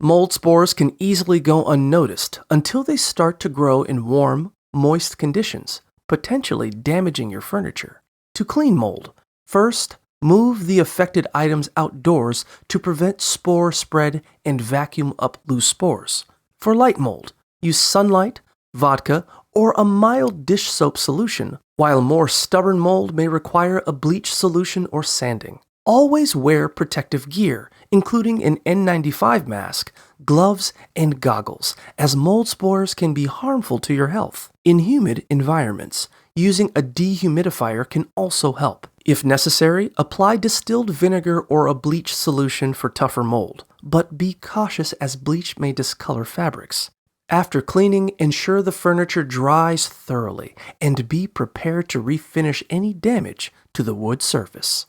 Mold spores can easily go unnoticed until they start to grow in warm, moist conditions, potentially damaging your furniture. To clean mold, first, move the affected items outdoors to prevent spore spread and vacuum up loose spores. For light mold, use sunlight, vodka, or a mild dish soap solution, while more stubborn mold may require a bleach solution or sanding. Always wear protective gear, including an N95 mask, gloves, and goggles, as mold spores can be harmful to your health. In humid environments, using a dehumidifier can also help. If necessary, apply distilled vinegar or a bleach solution for tougher mold, but be cautious as bleach may discolor fabrics. After cleaning, ensure the furniture dries thoroughly and be prepared to refinish any damage to the wood surface.